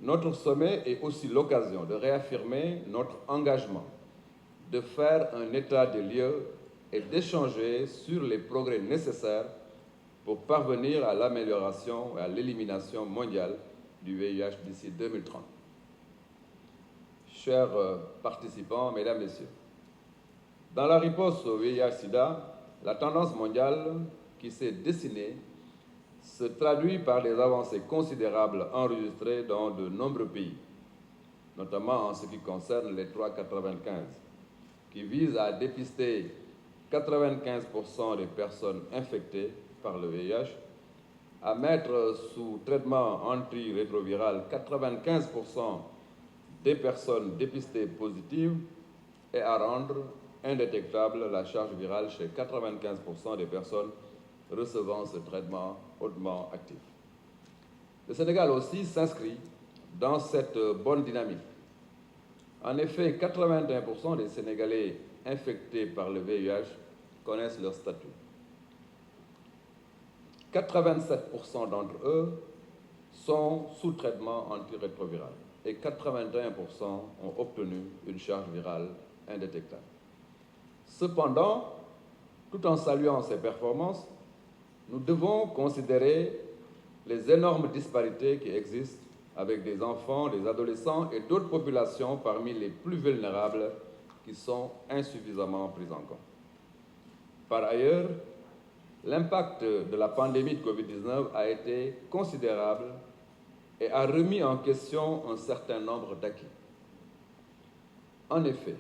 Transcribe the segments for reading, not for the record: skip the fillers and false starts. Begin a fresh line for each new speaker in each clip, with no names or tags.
Notre sommet est aussi l'occasion de réaffirmer notre engagement, de faire un état des lieux et d'échanger sur les progrès nécessaires pour parvenir à l'amélioration et à l'élimination mondiale du VIH d'ici 2030. Chers participants, mesdames, messieurs, dans la riposte au VIH-Sida, la tendance mondiale qui s'est dessinée se traduit par des avancées considérables enregistrées dans de nombreux pays, notamment en ce qui concerne les 3,95, qui visent à dépister 95% des personnes infectées par le VIH, à mettre sous traitement antirétroviral 95% des personnes dépistées positives et à rendre indétectable la charge virale chez 95% des personnes recevant ce traitement hautement actif. Le Sénégal aussi s'inscrit dans cette bonne dynamique. En effet, 81% des Sénégalais infectés par le VIH connaissent leur statut. 87% d'entre eux sont sous traitement antirétroviral et 81% ont obtenu une charge virale indétectable. Cependant, tout en saluant ces performances, nous devons considérer les énormes disparités qui existent avec des enfants, des adolescents et d'autres populations parmi les plus vulnérables qui sont insuffisamment prises en compte. Par ailleurs, l'impact de la pandémie de Covid-19 a été considérable et a remis en question un certain nombre d'acquis. En effet,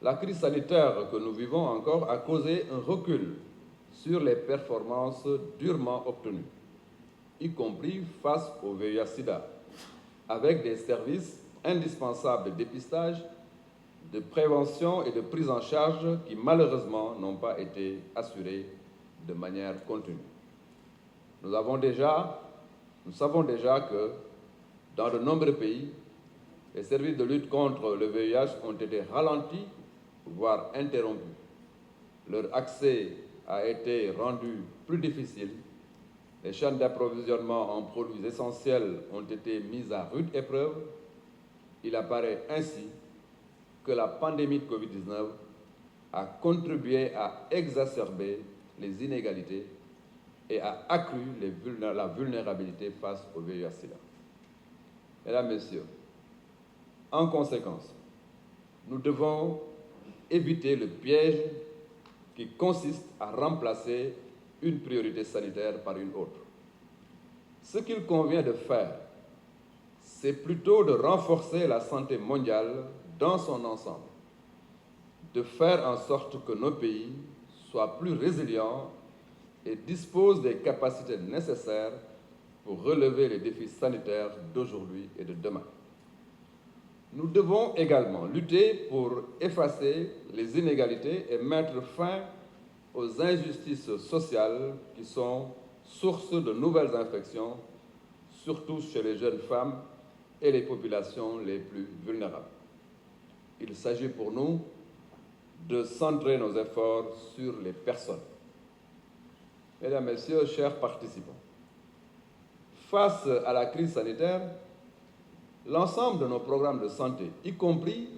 la crise sanitaire que nous vivons encore a causé un recul sur les performances durement obtenues, y compris face au VIH-Sida, avec des services indispensables de dépistage, de prévention et de prise en charge qui malheureusement n'ont pas été assurés de manière continue. Nous savons déjà que dans de nombreux pays, les services de lutte contre le VIH ont été ralentis, voire interrompus. Leur accès a été rendu plus difficile. Les chaînes d'approvisionnement en produits essentiels ont été mises à rude épreuve. Il apparaît ainsi que la pandémie de Covid-19 a contribué à exacerber les inégalités et a accru la vulnérabilité face au VIH-Sida. Mesdames, Messieurs, en conséquence, nous devons éviter le piège qui consiste à remplacer une priorité sanitaire par une autre. Ce qu'il convient de faire, c'est plutôt de renforcer la santé mondiale dans son ensemble, de faire en sorte que nos pays soient plus résilients et disposent des capacités nécessaires pour relever les défis sanitaires d'aujourd'hui et de demain. Nous devons également lutter pour effacer les inégalités et mettre fin aux injustices sociales qui sont source de nouvelles infections, surtout chez les jeunes femmes et les populations les plus vulnérables. Il s'agit pour nous de centrer nos efforts sur les personnes. Mesdames, Messieurs, chers participants, face à la crise sanitaire, l'ensemble de nos programmes de santé, y compris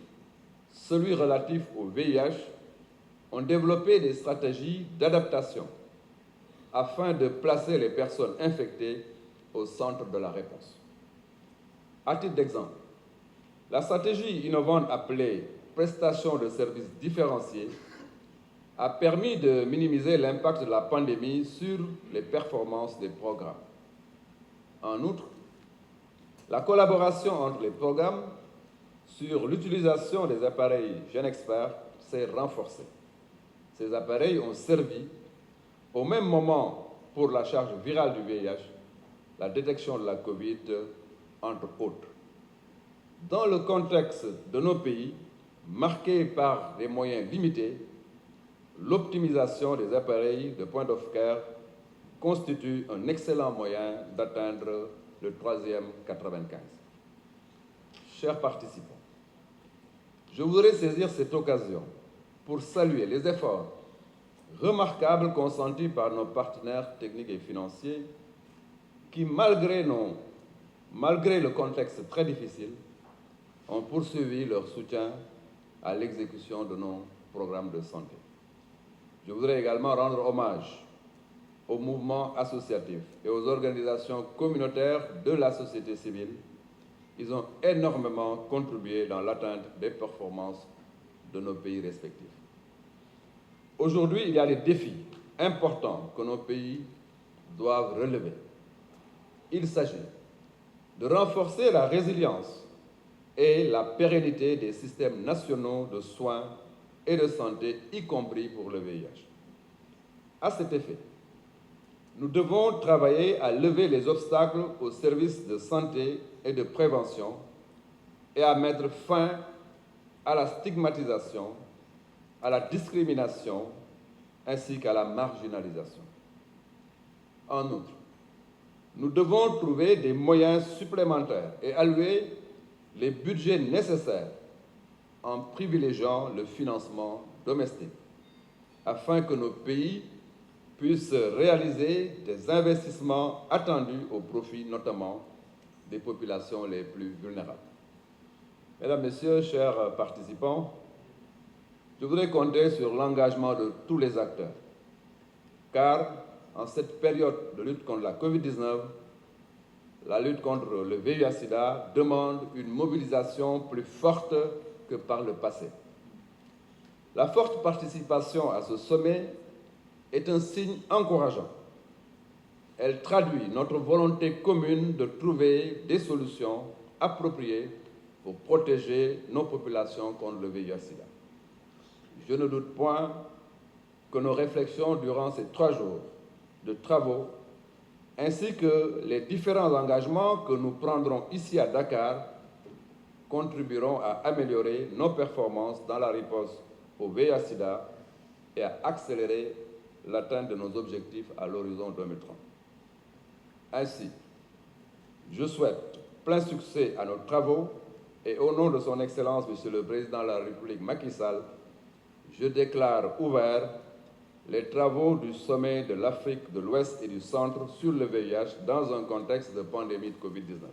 celui relatif au VIH, ont développé des stratégies d'adaptation afin de placer les personnes infectées au centre de la réponse. À titre d'exemple, la stratégie innovante appelée prestation de services différenciés a permis de minimiser l'impact de la pandémie sur les performances des programmes. En outre, la collaboration entre les programmes sur l'utilisation des appareils GenExpert s'est renforcée. Ces appareils ont servi au même moment pour la charge virale du VIH, la détection de la Covid, entre autres. Dans le contexte de nos pays, marqué par des moyens limités, l'optimisation des appareils de point of care constitue un excellent moyen d'atteindre le 3e 95. Chers participants, je voudrais saisir cette occasion pour saluer les efforts remarquables consentis par nos partenaires techniques et financiers qui, malgré nos malgré le contexte très difficile, ont poursuivi leur soutien à l'exécution de nos programmes de santé. Je voudrais également rendre hommage aux mouvements associatifs et aux organisations communautaires de la société civile. Ils ont énormément contribué dans l'atteinte des performances de nos pays respectifs. Aujourd'hui, il y a des défis importants que nos pays doivent relever. Il s'agit de renforcer la résilience et la pérennité des systèmes nationaux de soins et de santé, y compris pour le VIH. À cet effet, nous devons travailler à lever les obstacles aux services de santé et de prévention et à mettre fin à la stigmatisation, à la discrimination ainsi qu'à la marginalisation. En outre, nous devons trouver des moyens supplémentaires et allouer les budgets nécessaires en privilégiant le financement domestique afin que nos pays puissent réaliser des investissements attendus au profit notamment des populations les plus vulnérables. Mesdames, Messieurs, chers participants, je voudrais compter sur l'engagement de tous les acteurs, car en cette période de lutte contre la Covid-19, la lutte contre le VIH-Sida demande une mobilisation plus forte que par le passé. La forte participation à ce sommet est un signe encourageant. Elle traduit notre volonté commune de trouver des solutions appropriées pour protéger nos populations contre le VIH-Sida. Je ne doute point que nos réflexions durant ces 3 jours de travaux, ainsi que les différents engagements que nous prendrons ici à Dakar, contribueront à améliorer nos performances dans la riposte au VIH-Sida et à accélérer l'atteinte de nos objectifs à l'horizon 2030. Ainsi, je souhaite plein succès à nos travaux et au nom de son Excellence, Monsieur le Président de la République Macky Sall, je déclare ouverts les travaux du sommet de l'Afrique de l'Ouest et du Centre sur le VIH dans un contexte de pandémie de Covid-19.